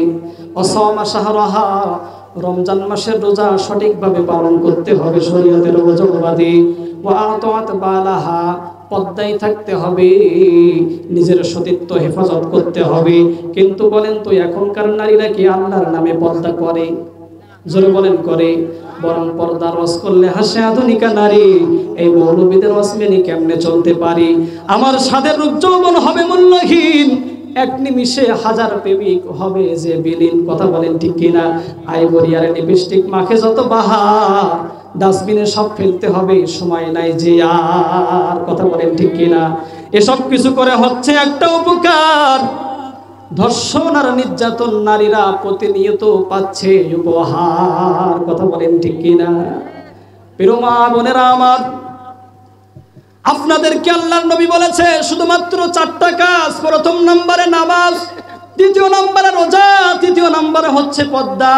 ওয়াসামা শাহরাহা, রমজান মাসের রোজা সঠিকভাবে পালন করতে হবে শরীয়তের ওজোর বাদে। ওয়া আতাত বালাহা, পর্দায় থাকতে হবে, নিজের সতীত্ব হেফাজত করতে হবে। কিন্তু বলেন তো, এখনকার নারীরা কি আল্লাহর নামে পর্দা করে? জোরে বলেন করে? বরং পর্দা রস করলে হাসে আধুনিকা নারী, এই মৌলবীদের রস মেনে কেমনে চলতে পারি? আমার সাদের রূপ যৌবন হবে মূল্যহীন, 1 নিমিষে 1000 প্রেমিক হবে যে বিলীন। কথা বলেন ঠিক কিনা? আইভরি আর লিপস্টিক মাখে যত বাহার, ডাস্টবিনে সব ফেলতে হবে, সময় নাই যে আর। কথা বলেন ঠিক কিনা? এসব কিছু করে হচ্ছে একটা উপকার, ধর্ষণ আর নির্যাতন নারীরা প্রতিনিয়ত পাচ্ছে উপহার। কথা বলেন ঠিক কিনা? প্রিয় মা বোনেরা আমার, আপনাদেরকে আল্লাহর নবী বলেছে শুধুমাত্র 4টা কাজ। 1ম নম্বরে নামাজ, 2য় নম্বরে রোজা, 3য় নম্বরে হচ্ছে পর্দা,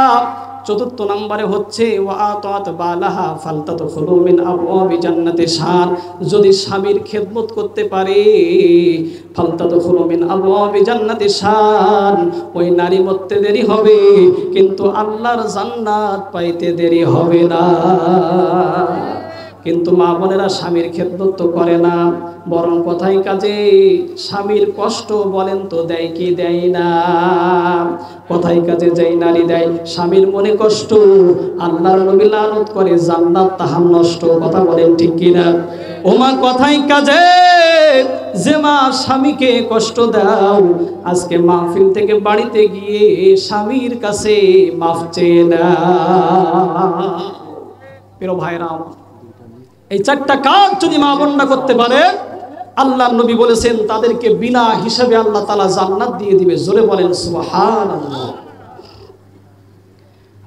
4র্থ নম্বরে হচ্ছে ওয়া আতাত বালাহা ফালতাদখুলু মিন আবওয়াবি জান্নাতি শান। যদি স্বামীর খেদমত করতে পারে, ফালতাদখুলু মিন আবওয়াবি জান্নাতি শান, ওই নারী মরতে দেরি হবে কিন্তু আল্লাহর জান্নাত পাইতে দেরি হবে না। কিন্তু মা বোনেরা স্বামীর খেদমত তো করে না, বরং কথায় কাজে স্বামীর কষ্ট বলেন তো দেয় কি দেয় না? কথায় কাজে যেই নারী দেয় স্বামীর মনে কষ্ট, আল্লাহর নবী লানত করে জান্নাত তাহার নষ্ট। কথা বলেন ঠিক কিনা? ও মা, কথায় কাজে যে মা স্বামীকে কষ্ট দাও, আজকে মাহফিল থেকে বাড়িতে গিয়ে স্বামীর কাছে মাফ চেয়ে নাও। প্রিয় ভাইরা, এই 4টা কাজ যদি মা বোনরা করতে পারে, আল্লাহর নবী বলেছেন তাদেরকে বিনা হিসাবে আল্লাহ তাআলা জান্নাত দিয়ে দিবে। জোরে বলেন সুবহানাল্লাহ।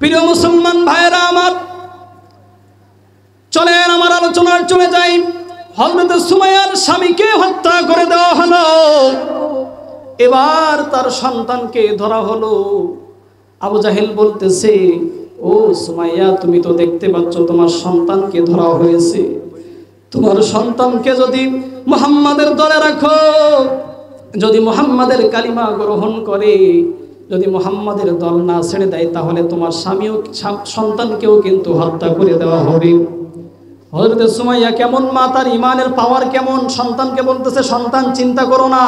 প্রিয় মুসলমান ভাইরা আমার, চলেন আমার আলোচনার চলে যাই। হযরত সুমাইয়ার স্বামীকে হত্যা করে দেওয়া হলো, এবার তার সন্তানকে ধরা হলো। আবু জাহেল বলতেছে, ও সুমাইয়া, তুমি তো দেখতে পাচ্ছ তোমার সন্তানকে ধরা হয়েছে, তোমার সন্তানকে যদি মুহাম্মাদের দলে রাখো, যদি মুহাম্মাদের কালিমা গ্রহণ করে, যদি মুহাম্মাদের দল না ছেড়ে দেয়, তাহলে তোমার স্বামীও সন্তানকেও কিন্তু হত্যা করে দেওয়া হবে। হযরত সুমাইয়া কেমন মা, তার ইমানের পাওয়ার কেমন! সন্তানকে বলতেছে, সন্তান চিন্তা করো না,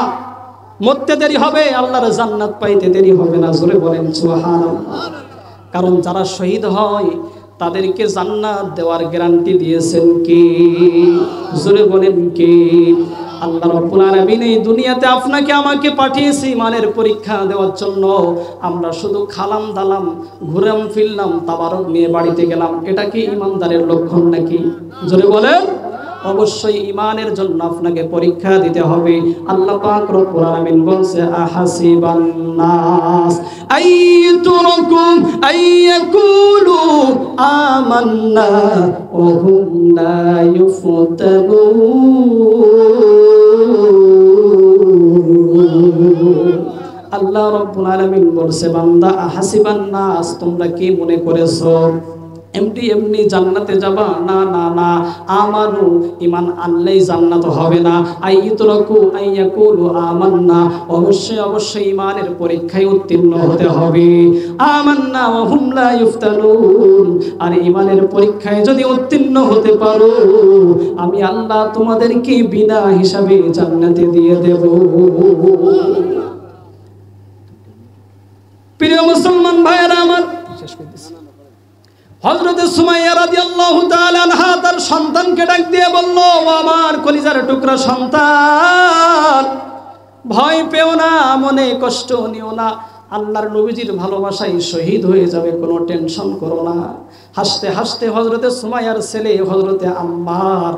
মরতে দেরি হবে, আল্লাহর জান্নাত পাইতে দেরি হবে না। জোরে বলেন সুবহানাল্লাহ। কারণ যারা শহীদ হয় তাদেরকে জান্নাত দেওয়ার গ্যারান্টি দিয়েছেন কে? জোরে বলেন কে? আল্লাহ রাব্বুল আলামিন এই দুনিয়াতে আপনাকে আমাকে পাঠিয়েছে ইমানের পরীক্ষা দেওয়ার জন্য। আমরা শুধু খালাম দালাম, ঘুরাম ফিরলাম, তাবারক নিয়ে বাড়িতে গেলাম, এটা কি ইমানদারের লক্ষণ নাকি? জোরে বলেন। অবশ্যই ইমানের জন্য আপনাকে পরীক্ষা দিতে হবে। আল্লাহ পাক রব্বুল আলামিন বলছে, আহাসিবান নাস আইতুরকুম আইয়াকুলু আমান্না ওয়া হুম লা ইফতানুন। আল্লাহ রব্বুল আলামিন বলছে, বান্দা, আহাসিবান নাস, তোমরা কি মনে করেছো এমনি এমনি জান্নাতে যাবা? না না না, আমানু, ঈমান আনলেই জান্নাত হবে না। আইয়ুতরাকু আইয়াকুলু আমান্না, অবশ্যই অবশ্যই ঈমানের পরীক্ষায় উত্তীর্ণ হতে হবে। আমান্না ওয়া হুম লা ইফতানুন, আর ঈমানের পরীক্ষায় যদি উত্তীর্ণ হতে পারো, আমি আল্লাহ তোমাদেরকে বিনা হিসাবে জান্নাতে দিয়ে দেব। প্রিয় মুসলমান ভাইয়েরা আমার, শেষ করে দিচ্ছি। হযরতে সুমাইয়া রাদিয়াল্লাহু তাআলা আনহা তার সন্তানকে ডাক দিয়ে বলল, ও আমার কলিজার টুকরা সন্তান, ভয় পেও না, মনে কষ্ট নিও না, আল্লাহর নবীজির ভালোবাসায় শহীদ হয়ে যাবে, কোনো টেনশন করো না। হাসতে হাসতে হযরতে সুমাইয়ার ছেলে হযরতে আম্মার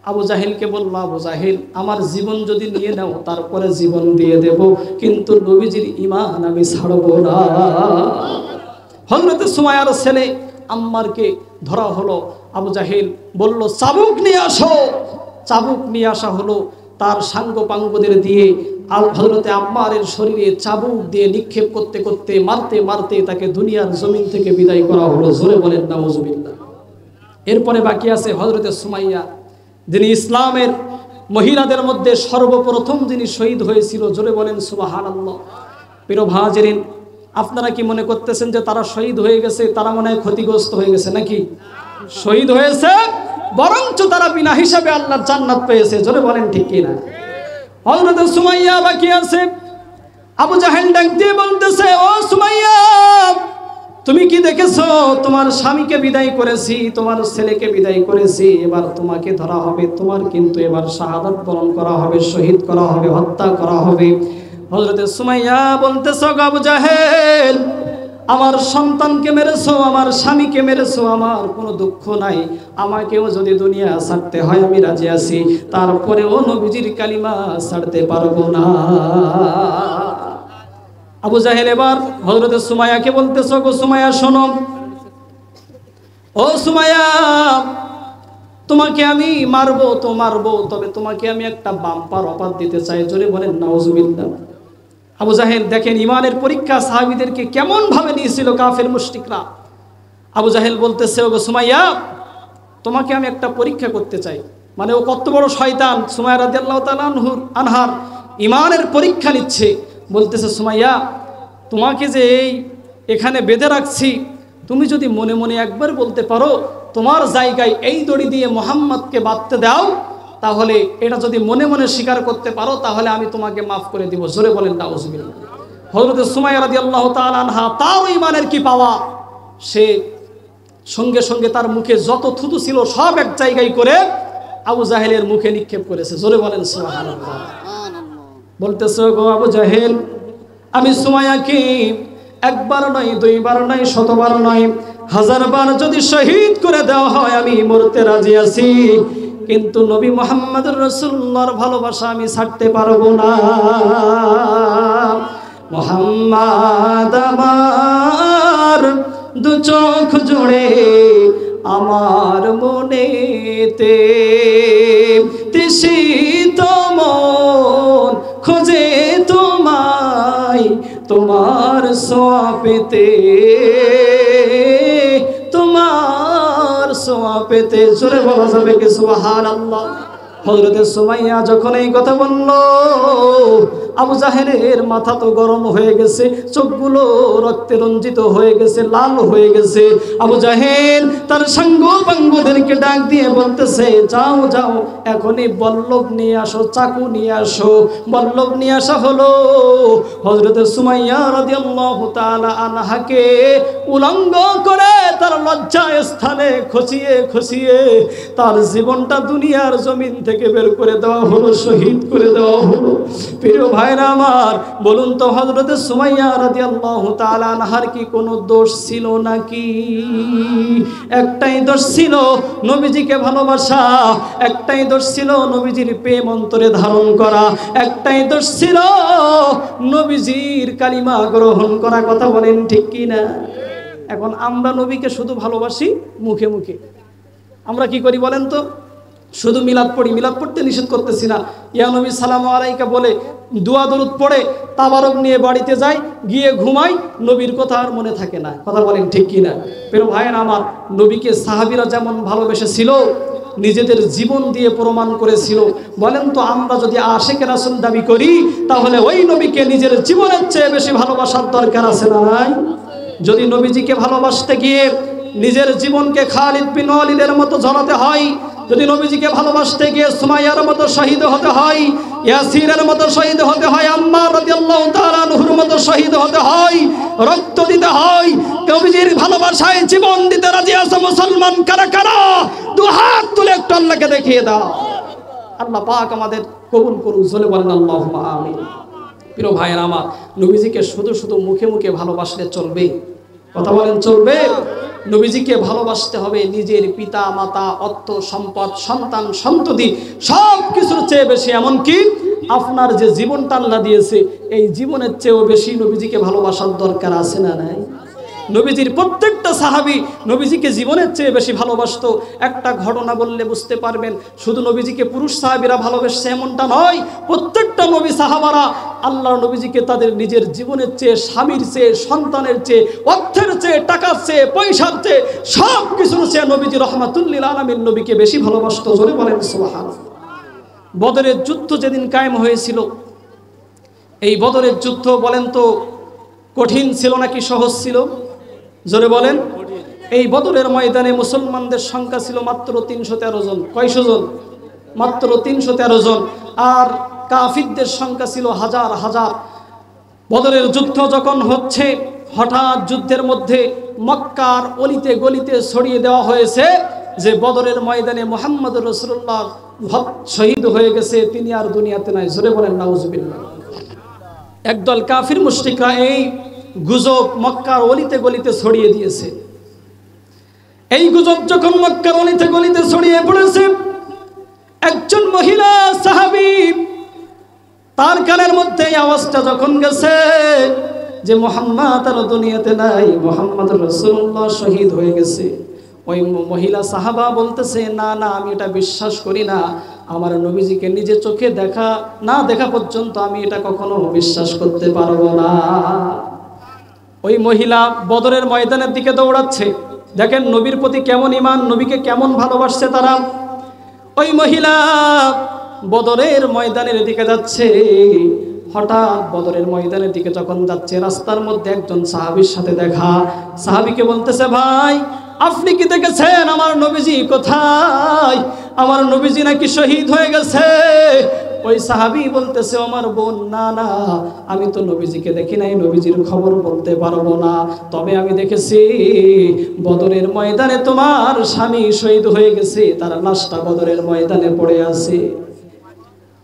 আবু জাহেলকে বলল, আবু জাহেল, আমার জীবন যদি নিয়ে নাও তারপরে জীবন দিয়ে দেব, কিন্তু নবীজির ঈমান আমি ছাড়ব না। হযরতে সুমাইয়ার ছেলে আম্মারকে ধরা হলো। আবু জাহেল বলল, চাবুক নিয়ে আসো। চাবুক নিয়ে আসা হলো। তার সাঙ্গপাঙ্গদের দিয়ে হযরতে আম্মারের শরীরে চাবুক দিয়ে নিক্ষেপ করতে করতে, মারতে মারতে তাকে দুনিয়ার জমিন থেকে বিদায় করা হলো। জোরে বলেন নাউজুবিল্লাহ। এরপরে বাকি আছে হযরতে সুমাইয়া, যিনি ইসলামের মহিলাদের মধ্যে সর্বপ্রথম যিনি শহীদ হয়েছিল। জোরে বলেন সুবহানাল্লাহ। প্রিয় ভাজেরিন, আপনারা কি মনে করতেছেন যে তারা শহীদ হয়ে গেছে, তারা মনে হয় ক্ষতিগ্রস্ত হয়ে গেছে নাকি? শহীদ হয়েছে, বরঞ্চ তারা বিনা হিসাবে আল্লাহর জান্নাত পেয়েছে। জোরে বলেন ঠিক কিনা? হযরত সুমাইয়া বাকি আছে। আবু জাহেল ডাক দিয়ে বলতেছে, ও সুমাইয়া, তুমি কি দেখেছো? তোমার স্বামীকে বিদায় করেছি, তোমার ছেলেকে বিদায় করেছি, এবার তোমাকে ধরা হবে, তোমার কিন্তু এবার শাহাদাত বরণ করা হবে, শহীদ করা হবে, হত্যা করা হবে। হযরতে সুমাইয়া বলতেছে, আবু জাহেল, আমার সন্তানকে মেরেছো, আমার স্বামীকে মেরেছো, আমার কোনো দুঃখ নাই, আমাকেও যদি দুনিয়া ছাড়তে হয় আমি রাজি আছি, তারপরেও নবীজির কালিমা ছাড়তে পারবো না। আবু জাহেল এবার হযরতে সুমাইয়াকে বলতেছে, গো সুমাইয়া শোনো, ও সুমাইয়া, তোমাকে আমি মারবো তো মারবো, তবে তোমাকে আমি একটা বাম্পার অফার দিতে চাই। জোরে বলেন নাউজুবিল্লাহ। আবু জাহেল দেখেন ঈমানের পরীক্ষা সাহাবীদেরকে কেমন ভাবে নিয়েছিল কাফের মুশরিকরা। আবু জাহেল বলতেছে, ওগো সুমাইয়া, তোমাকে আমি একটা পরীক্ষা করতে চাই। মানে ও কত বড় শয়তান। সুমাইয়া রাদিয়াল্লাহু তাআলা আনহার ঈমানের পরীক্ষা নিচ্ছে। বলতেছে, সুমাইয়া, তোমাকে যে এখানে বেঁধে রাখছি, তুমি যদি মনে মনে একবার বলতে পারো তোমার জায়গায় এই দড়ি দিয়ে মুহাম্মদকে বাঁধতে দাও, তাহলে এটা যদি মনে মনে স্বীকার করতে পারো, তাহলে আমি তোমাকে মাফ করে দিব। জোরে বলেন নাউজুবিল্লাহ। হযরত সুমাইয়া রাদিয়াল্লাহু তাআলা আনহা, তার ঈমানের কি পাওয়া, সে সঙ্গে সঙ্গে তার মুখে যত থুতু ছিল সব এক জায়গায় করে আবু জাহেলের মুখে নিক্ষেপ করেছে। জোরে বলেন সুবহানাল্লাহ। বলতেছে, গো আবু জাহেল, আমি সুমাইয়াকে একবার নয়, দুইবার নয়, শতবার নয়, হাজারবার যদি শহীদ করে দেওয়া হয় আমি মরতে রাজি আছি, কিন্তু নবী মুহাম্মদুর রাসূলুল্লাহর ভালোবাসা আমি ছাড়তে পারবো না। মুহাম্মদ আমার দু চোখ জুড়ে আমার মনেতে, তৃষিত মন খোঁজে তোমায়, তোমার ছোঁয়া পেতে, তোমার ছোঁয়া পেতে। জোরে বলা যাবে কি সুবহানাল্লাহ? হযরতে সুমাইয়া যখন এই কথা বলল, আবু জাহেলের মাথা তো গরম হয়ে গেছে, চোখগুলো রক্তে রঞ্জিত হয়ে গেছে, লাল হয়ে গেছে। আবু জাহেল তার সাঙ্গপাঙ্গদেরকে ডাক দিয়ে বলতেছে, যাও যাও, এখনই বল্লভ নিয়ে আসো, চাকু নিয়ে আসো। বল্লভ নিয়ে আসা হলো। হযরতে সুমাইয়া রাদিয়াল্লাহু তাআলা আনহাকে উলঙ্গ করে তার লজ্জা স্থানে খচিয়ে খচিয়ে তার জীবনটা দুনিয়ার জমিন থেকে বের করে দেওয়া হলো, শহীদ করে দেওয়া হলো। প্রিয় ভাইরা আমার, বলুন তো হযরতে সুমাইয়া রাদিয়াল্লাহু তাআলা আনহার কি কোনো দোষ ছিল নাকি? একটাই দোষ ছিল, নবীজিকে ভালোবাসা। একটাই দোষ ছিল, নবীজির প্রেম অন্তরে ধারণ করা। একটাই দোষ ছিল, নবীজির কালিমা গ্রহণ করা। কথা বলেন ঠিক কি না? এখন আমরা নবীকে শুধু ভালোবাসি মুখে মুখে, আমরা কি করি বলেন তো? শুধু মিলাদ পড়ি, মিলাদ পড়তে নিষেধ করতেছি না, ইয়া নবী সালাম আলাইকা বলে দোয়া দরুদ পড়ে তাবারক নিয়ে বাড়িতে যাই, গিয়ে ঘুমাই, নবীর কথা আর মনে থাকে না। কথা বলেন ঠিক কিনা? প্রিয় ভাইয়ের আমার, নবীকে সাহাবীরা যেমন ভালোবেসেছিল, নিজেদের জীবন দিয়ে প্রমাণ করেছিল। বলেন তো, আমরা যদি আশিকে রাসূল দাবি করি, তাহলে ওই নবীকে নিজের জীবনের চেয়ে বেশি ভালোবাসার দরকার আছে না নাই? যদি নবীজিকে ভালোবাসতে গিয়ে নিজের জীবনকে খালিদ বিন ওয়ালিদের মতো ঝরাতে হয়, যদি নবীজিকে ভালোবাসতে গিয়ে সুমাইয়ার মতো শহীদ হতে হয়, ইয়াসিরের মতো শহীদ হতে হয়, আম্মার রাদিয়াল্লাহু তাআলা আনহুর মতো শহীদ হতে হয়, রক্ত দিতে হয়, নবীজির ভালোবাসায় জীবন দিতে রাজি আছে মুসলমান কারা কারা? দুহাত তুলে একটু আল্লাহকে দেখিয়ে দাও। আল্লাহ পাক আমাদের কবুল করুন, জোরে বলেন আল্লাহুম্মা আমিন। প্রিয় ভাইয়েরা আমার, নবীজিকে শুধু শুধু মুখে মুখে ভালোবাসলে চলবে? কথা বলেন, চলবে? নবীজিকে ভালোবাসতে হবে নিজের পিতা মাতা, অর্থ সম্পদ, সন্তান সন্ততি সব কিছুর চেয়ে বেশি। এমনকি আপনার যে জীবনটা আল্লাহ দিয়েছে, এই জীবনের চেয়েও বেশি নবীজিকে ভালোবাসার দরকার আছে না নাই? নবীজির প্রত্যেকটা সাহাবী নবীজিকে জীবনের চেয়ে বেশি ভালোবাসতো। একটা ঘটনা বললে বুঝতে পারবেন, শুধু নবীজিকে পুরুষ সাহাবীরা ভালোবাসছে এমনটা নয়, প্রত্যেকটা নবী সাহাবারা আল্লাহর নবীজিকে তাদের নিজের জীবনের চেয়ে, স্বামীর চেয়ে, সন্তানের চেয়ে, অর্থের চেয়ে, টাকার চেয়ে, পয়সার চেয়ে, সব কিছুর চেয়ে নবীজি রহমাতুল লিল আলামিন নবীকে বেশি ভালোবাসতো। জোরে বলেন সুবহানাল্লাহ। বদরের যুদ্ধ যেদিন কায়েম হয়েছিল, এই বদরের যুদ্ধ বলেন তো কঠিন ছিল নাকি সহজ ছিল? জোরে বলেন। এই বদরের ময়দানে মুসলমানদের সংখ্যা ছিল মাত্র 313 জন। কয়শো জন? মাত্র 313 জন। আর কাফিরদের সংখ্যা ছিল হাজার হাজার। বদরের যুদ্ধ যখন হচ্ছে, হঠাৎ যুদ্ধের মধ্যে মক্কার অলিতে গলিতে ছড়িয়ে দেওয়া হয়েছে যে বদরের ময়দানে মুহাম্মদ রাসূলুল্লাহ শহীদ হয়ে গেছে, তিনি আর দুনিয়াতে নাই। জোরে বলেন নাউজুবিল্লাহ। একদল কাফির মুশরিকরা এই গুজব মক্কার অলিতে গলিতে ছড়িয়ে দিয়েছে। এই গুজব যখন মক্কার অলিতে গলিতে ছড়িয়ে পড়েছে, একজন মহিলা সাহাবী, তার কানের মধ্যে এই আওয়াজটা যখন গেছে যে মুহাম্মদ আর দুনিয়াতে নাই, মুহাম্মদ রাসূলুল্লাহ শহীদ হয়ে গেছে, ওই মহিলা সাহাবা বলতেছে, না না, আমি এটা বিশ্বাস করি না, আমার নবীজিকে নিজে চোখে না দেখা পর্যন্ত আমি এটা কখনো বিশ্বাস করতে পারবো না। ওই মহিলা বদরের ময়দানের দিকে দৌড়াচ্ছে। দেখেন নবীর প্রতি কেমন ঈমান, নবীকে কেমন ভালোবাসছে তারা। ওই মহিলা বদরের ময়দানের দিকে যাচ্ছে। হঠাৎ বদরের ময়দানের দিকে যখন যাচ্ছে, রাস্তার মধ্যে একজন সাহাবীর সাথে দেখা। সাহাবীকে বলতেছে, ভাই আপনি কি দেখেছেন আমার নবীজি কোথায়? আমার নবীজি নাকি শহীদ হয়ে গেছে। ওই সাহাবী বলতেছে, আমার বোন, না না, আমি তো নবীজিকে দেখি নাই, নবীজির খবর বলতে পারবো না, তবে আমি দেখেছি বদরের ময়দানে তোমার স্বামী শহীদ হয়ে গেছে, তার লাশটা বদরের ময়দানে পড়ে আছে।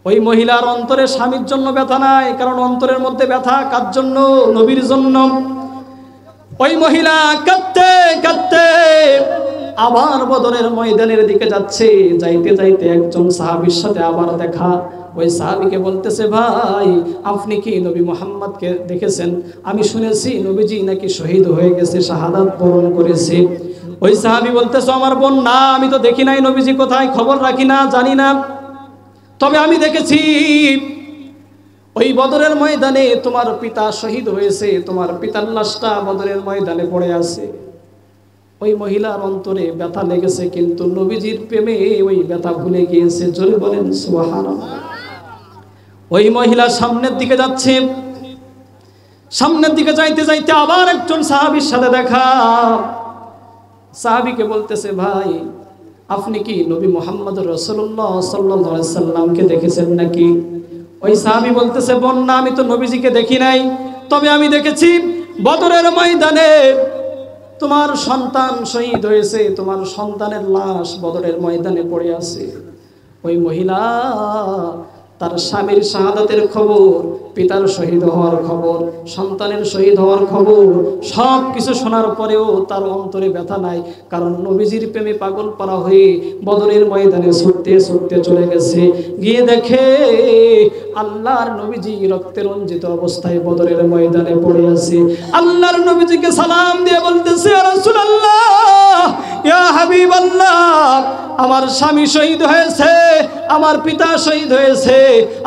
ওই মহিলার অন্তরে স্বামীর জন্য ব্যথা নাই, কারণ অন্তরের মধ্যে ব্যথা কার জন্য? নবীর জন্য। ওই মহিলা কাঁদতে কাঁদতে আবার বদরের ময়দানের দিকে যাচ্ছে। যাইতে যাইতে একজন সাহাবীর সাথে আবার দেখা। ওই সাহাবীকে বলতেছে, ভাই আপনি কি নবী মুহাম্মদকে দেখেছেন? আমি শুনেছি নবীজি নাকি শহীদ হয়ে গেছে, শাহাদাত বরণ করেছে। ওই সাহাবী বলতেছে, আমার বোন, না, আমি তো দেখি নাই নবীজি কোথায়, খবর রাখি না, জানি না, তবে আমি দেখেছি ওই বদরের ময়দানে তোমার পিতা শহীদ হয়েছে, তোমার পিতার লাশটা বদরের ময়দানে পড়ে আছে। ওই মহিলার অন্তরে ব্যথা লেগেছে, কিন্তু নবীজির প্রেমে ওই ব্যথা ভুলে গিয়েছে। জোরে বলেন সুবহানাল্লাহ। ওই মহিলা সামনের দিকে যাচ্ছে। সামনের দিকে যাইতে যাইতে আবার একজন সাহাবীর সাথে দেখা। সাহাবীকে বলতেছে, ভাই আপনি কি নবী মুহাম্মদ রাসূলুল্লাহ সাল্লাল্লাহু আলাইহি সাল্লামকে দেখেছেন নাকি? ওই সাহাবী বলতেছে, বোন, না, আমি তো নবীজিকে দেখি নাই, তবে আমি দেখেছি বদরের ময়দানে তোমার সন্তান শহীদ হয়েছে, তোমার সন্তানের লাশ বদরের ময়দানে পড়ে আছে। ওই মহিলা তার স্বামীর শাহাদাতের খবর, পিতার শহীদ হওয়ার খবর, সন্তানের শহীদ হওয়ার খবর সব কিছু শোনার পরেও তার অন্তরে ব্যথা নাই, কারণ নবীজির প্রেমে পাগল পারা হয়ে বদরের ময়দানে ছুটতে ছুটতে চলে গেছে। গিয়ে দেখে আল্লাহর নবীজি রক্তে রঞ্জিত অবস্থায় বদরের ময়দানে পড়ে আছে। আল্লাহর নবীজিকে সালাম দিয়ে বলতেছে, ইয়া রাসূলুল্লাহ, ইয়া হাবিবাল্লাহ, আমার স্বামী শহীদ হয়েছে, আমার পিতা শহীদ হয়েছে,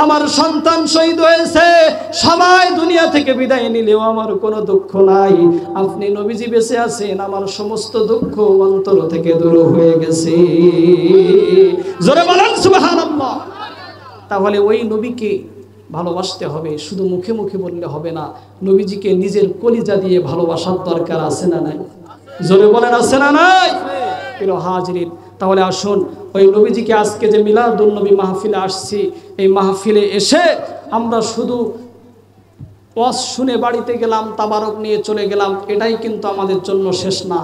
আমার সন্তান শহীদ হয়েছে, সবাই দুনিয়া থেকে বিদায় নিলেও আমার কোনো দুঃখ নাই। আপনি নবীজি বেঁচে আছেন, আমার সমস্ত দুঃখ অন্তর থেকে দূর হয়ে গেছে। জোরে বলেন সুবহানাল্লাহ। তাহলে ওই নবীকে ভালোবাসতে হবে, শুধু মুখে মুখে বললে হবে না, নবীজিকে নিজের কলিজা দিয়ে ভালোবাসার দরকার আছে না নাই? জোরে বলেন আছে না নাই? প্রিয় হাজিরিন, তাহলে আসুন ওই নবীজিকে আজকে যে মিলাদুন নবী মাহফিলে আসছি, এই মাহফিলে এসে আমরা শুধু ওয়াজ শুনে বাড়িতে গেলাম, তাবারক নিয়ে চলে গেলাম, এটাই কিন্তু আমাদের জন্য শেষ না।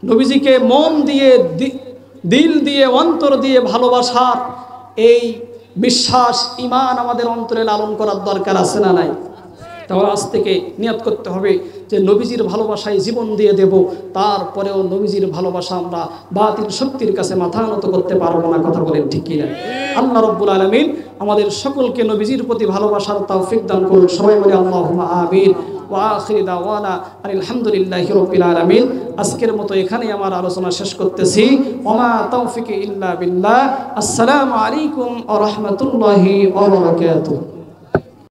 নবীজিকে মন দিয়ে, দিল দিয়ে, অন্তর দিয়ে ভালোবাসার এই বিশ্বাস, ঈমান আমাদের অন্তরে লালন করার দরকার আছে না নাই? তাহলে আজ থেকে নিয়ত করতে হবে যে নবীজির ভালোবাসায় জীবন দিয়ে দেব, তারপরেও নবীজির ভালোবাসা আমরা বাতিল শক্তির কাছে মাথা নত করতে পারবো না। কথা বলেন ঠিক কিনা? আল্লাহ রাব্বুল আলামিন আমাদের সকলকে নবীজির প্রতি ভালোবাসার তৌফিক দান করুন। সবাই বলি আল্লাহুম্মা আমিন। ওয়া আখিরু দাওয়ানা আলহামদুলিল্লাহি রাব্বিল আলামিন। আজকের মতো এখানেই আমার আলোচনা শেষ করতেছি। ওমা তাওফিকি ইল্লা বিল্লাহ। আসসালামু আলাইকুম ওয়া রাহমাতুল্লাহি ওয়া বারাকাতুহু।